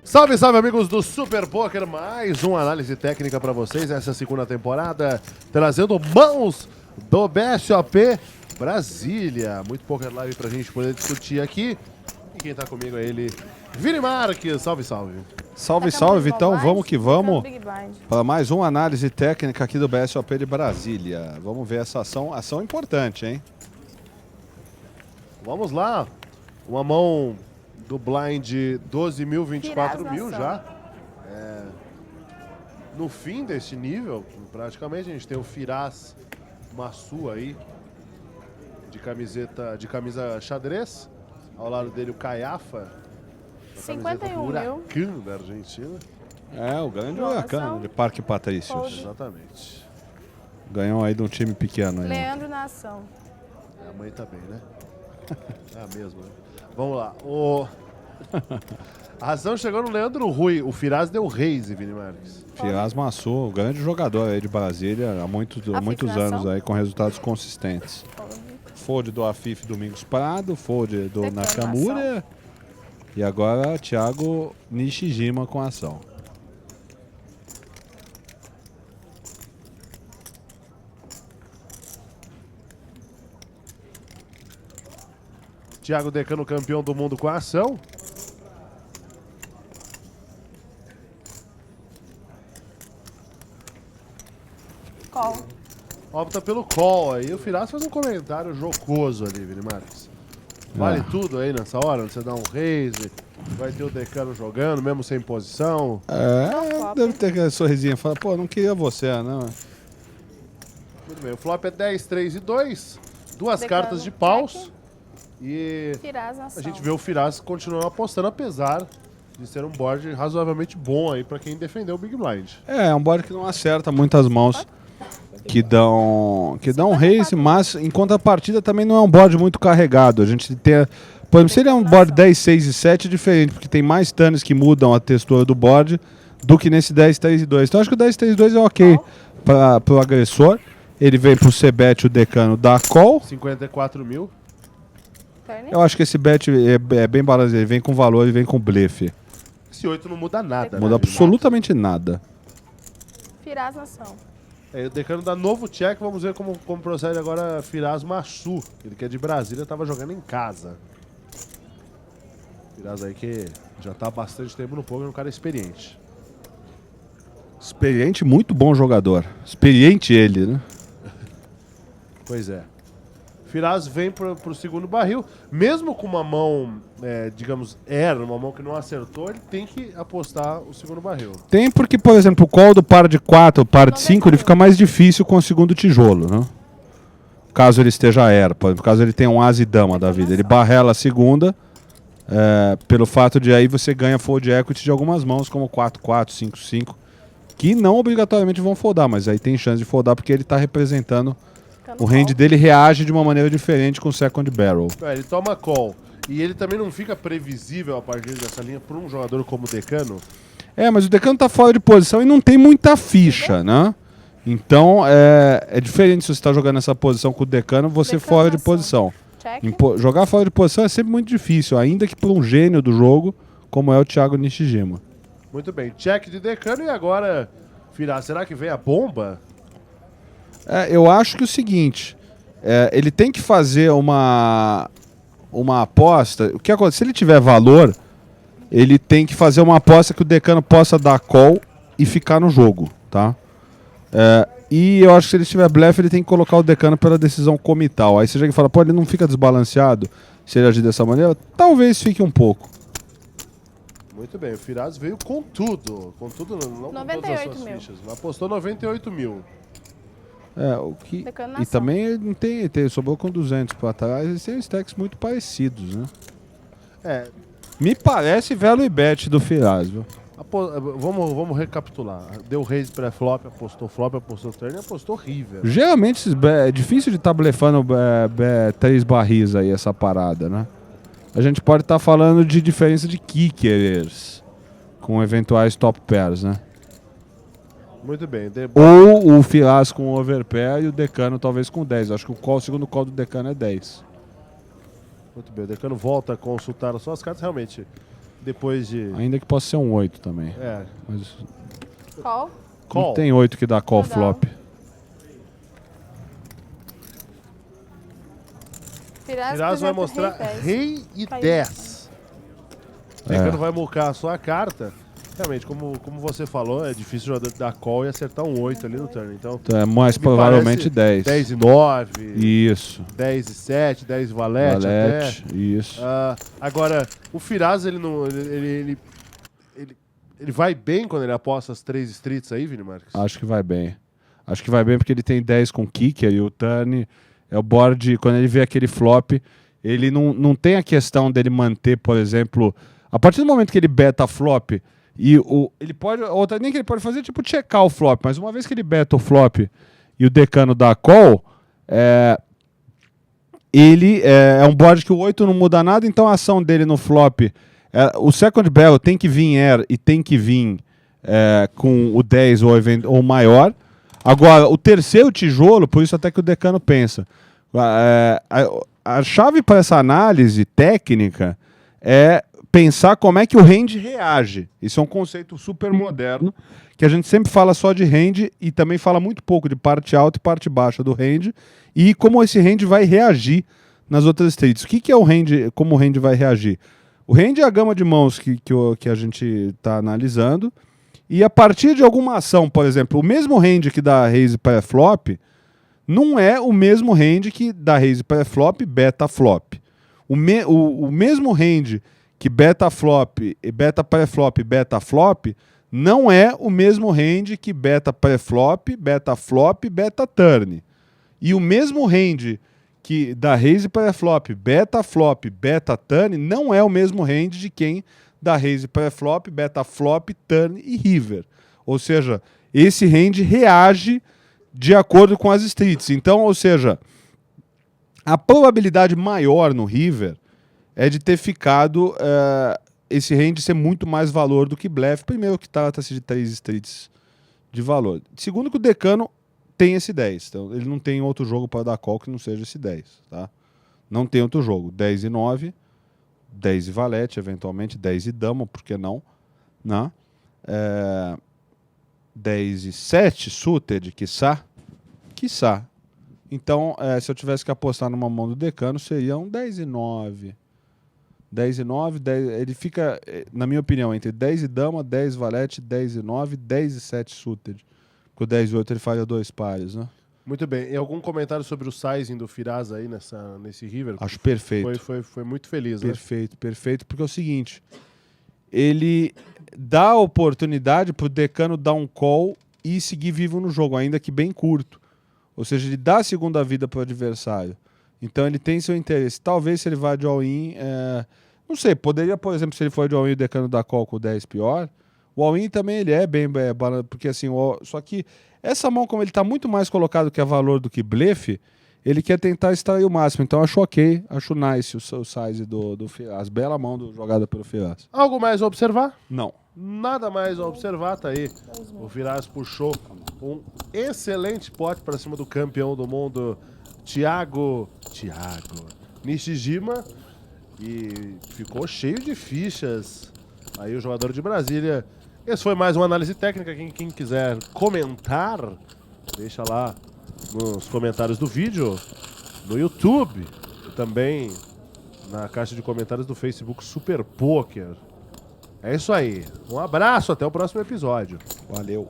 Salve, salve, amigos do Super Poker, mais uma análise técnica para vocês, essa segunda temporada, trazendo mãos do BSOP Brasília. Muito Poker Live pra gente poder discutir aqui. E quem tá comigo é ele, Vini Marques. Salve, salve. Salve, salve, Vitão. Vamos que vamos para mais uma análise técnica aqui do BSOP de Brasília. Vamos ver essa ação importante, hein? Vamos lá, uma mão do blind 12 mil, 24 mil já. No fim desse nível, praticamente, a gente tem o Firas Massu aí, de camisa xadrez. Ao lado dele o Caiafa, 51 mil. Da Argentina. É, o grande huracão de Parque Patrícios. Exatamente. Ganhou aí de um time pequeno. Aí, Leandro na ação. A mãe tá bem, né? É a mesma, né? Vamos lá. A ação chegou no Leandro Rui. O Firas deu raise, Vini Marques. Firas Massu, grande jogador aí de Brasília há muitos anos aí com resultados consistentes. Fold do Afif Domingos Prado, fold do Nakamura e agora Thiago Nishijima com a ação. Thiago Decano, campeão do mundo com a ação. Call. Opta pelo call aí. O Firas faz um comentário jocoso ali, Vini Marques. Vale tudo aí nessa hora, você dá um raise, vai ter o Decano jogando, mesmo sem posição. Deve ter aquele sorrisinho, fala, pô, não queria você, não. Muito bem, o flop é 10, 3 e 2. Duas Decano, cartas de paus. check. E Firas na ação. a gente vê o Firas continuando apostando, apesar de ser um board razoavelmente bom aí pra quem defendeu o Big Blind. É um board que não acerta muitas mãos que dão raise, mas em contrapartida também não é um board muito carregado. A gente tem, por exemplo, se ele é um board 10, 6 e 7 é diferente, porque tem mais turns que mudam a textura do board do que nesse 10, 3 e 2. Então acho que o 10, 3 e 2 é ok para o agressor. Ele vem pro C-Bet, o Decano dá call. 54 mil. Eu acho que esse bet é bem balanceado, ele vem com valor, ele vem com blefe. Esse 8 não muda nada. Não muda absolutamente nada. Firas na ação. O Decano dá novo check, vamos ver como procede agora Firas Massu. Ele que é de Brasília, estava jogando em casa. Firas aí que já está há bastante tempo no poker, um cara experiente. Experiente, muito bom jogador. Experiente ele, né? Pois é. Firas vem pro segundo barril, mesmo com uma mão, digamos, uma mão que não acertou, ele tem que apostar o segundo barril. Tem porque, por exemplo, o call do par de 4, o par de 5, ele fica mais difícil com o segundo tijolo, né? Caso ele esteja por exemplo, caso ele tenha um as e dama da vida. Ele barrela a segunda, pelo fato de aí você ganha fold equity de algumas mãos, como 4, 4, 5, 5, que não obrigatoriamente vão foldar, mas aí tem chance de foldar porque ele está representando. O hand dele reage de uma maneira diferente com o second barrel. Ele toma call. E ele também não fica previsível a partir dessa linha para um jogador como o Decano. Mas o Decano tá fora de posição e não tem muita ficha, né? Então é diferente se você está jogando essa posição com o Decano, você fora de posição. Jogar fora de posição é sempre muito difícil, ainda que por um gênio do jogo, como é o Thiago Nishijima. Muito bem, check de Decano e agora, Firas, será que vem a bomba? Eu acho que é o seguinte, ele tem que fazer uma aposta. O que acontece? Se ele tiver valor, ele tem que fazer uma aposta que o Decano possa dar call e ficar no jogo, tá? E eu acho que se ele tiver blefe, ele tem que colocar o Decano pela decisão comital. Aí você já fala, pô, ele não fica desbalanceado se ele agir dessa maneira? Talvez fique um pouco. Muito bem, o Firas veio com tudo. Com tudo não, com todas as suas fichas. Apostou 98 mil. E também não sobrou com 200 para trás, eles têm stacks muito parecidos, né? Me parece velho e bet do Firas, viu? Vamos recapitular. Deu raise pré-flop, apostou turn e apostou river. Geralmente é difícil de estar blefando 3 barris aí, essa parada, né? A gente pode estar falando de diferença de kickers com eventuais top pairs, né? Muito bem. Ou o Firas com overpair e o Decano talvez com 10. Acho que o segundo call do Decano é 10. Muito bem. O Decano volta a consultar as suas cartas. Realmente, depois de... Ainda que possa ser um 8 também. É. Mas Call. Call. não tem 8 que dá call Não dá. flop. Firas vai mostrar rei e Caiu. 10. O Decano vai mucar a sua carta. Realmente, como você falou, é difícil jogar dar call e acertar um 8 ali no turn. Então, Então, é mais me provavelmente parece 10. 10 e 9, Isso. 10 e 7, 10 e valete, Valete, até. isso. Agora, o Firas, ele não... Ele vai bem quando ele aposta as 3 streets aí, Vini Marques? Acho que vai bem. Acho que vai bem porque ele tem 10 com kicker e o turn é o board. Quando ele vê aquele flop, ele não tem a questão dele manter, por exemplo, a partir do momento que ele beta flop e ele pode, outra nem que ele pode fazer, tipo checar o flop, mas uma vez que ele beta o flop e o Decano dá call, ele é um board que o 8 não muda nada, então a ação dele no flop, o second barrel tem que vir air e tem que vir com o 10 ou maior. Agora, o terceiro tijolo, por isso até que o Decano pensa. A chave para essa análise técnica é pensar como é que o range reage. Isso é um conceito super moderno, que a gente sempre fala só de range e também fala muito pouco de parte alta e parte baixa do range e como esse range vai reagir nas outras streets. O que é o range, como o range vai reagir? O range é a gama de mãos que a gente está analisando e a partir de alguma ação, por exemplo, o mesmo range que dá raise pré-flop não é o mesmo range que dá raise pré-flop beta flop. O mesmo range que beta flop, beta pré-flop, beta flop não é o mesmo range que beta pré-flop, beta flop, beta turn. E o mesmo range que dá raise pré-flop, beta flop, beta turn não é o mesmo range de quem dá raise pré-flop, beta flop, turn e river. Ou seja, esse range reage de acordo com as streets. Então, ou seja, a probabilidade maior no river é de ter ficado esse range ser muito mais valor do que blefe. Primeiro que trata-se de 3 streets de valor. Segundo que o Decano tem esse 10. Então ele não tem outro jogo para dar call que não seja esse 10. Tá? Não tem outro jogo. 10 e 9, 10 e valete, eventualmente 10 e dama, por que não? Né? 10 e 7 suited, quiçá. Então, se eu tivesse que apostar numa mão do Decano, seria um 10 e 9. 10 e 9, 10, ele fica, na minha opinião, entre 10 e dama, 10 valete, 10 e 9, 10 e 7 suited. Porque o 10 e 8 ele faria 2 pares, né? Muito bem. E algum comentário sobre o sizing do Firas aí nesse river? Acho perfeito. Foi muito feliz, né? Perfeito, porque é o seguinte, ele dá a oportunidade pro Decano dar um call e seguir vivo no jogo, ainda que bem curto. Ou seja, ele dá a segunda vida pro adversário. Então ele tem seu interesse. Talvez se ele vá de all-in, não sei, poderia, por exemplo, se ele for de all-in e o Decano dar call com o 10 pior, o all-in também ele é bem porque assim, só que essa mão, como ele está muito mais colocado que é valor do que blefe, ele quer tentar extrair o máximo. Então acho ok, acho nice o size do Firas. Bela mão jogada pelo Firas. Algo mais a observar? Não. Nada mais a observar, tá aí. O Firas puxou um excelente pote para cima do campeão do mundo, Thiago Nishijima, e ficou cheio de fichas. Aí o jogador de Brasília. Esse foi mais uma análise técnica. Quem quiser comentar, deixa lá nos comentários do vídeo, no YouTube e também na caixa de comentários do Facebook Super Poker. É isso aí. Um abraço, até o próximo episódio. Valeu.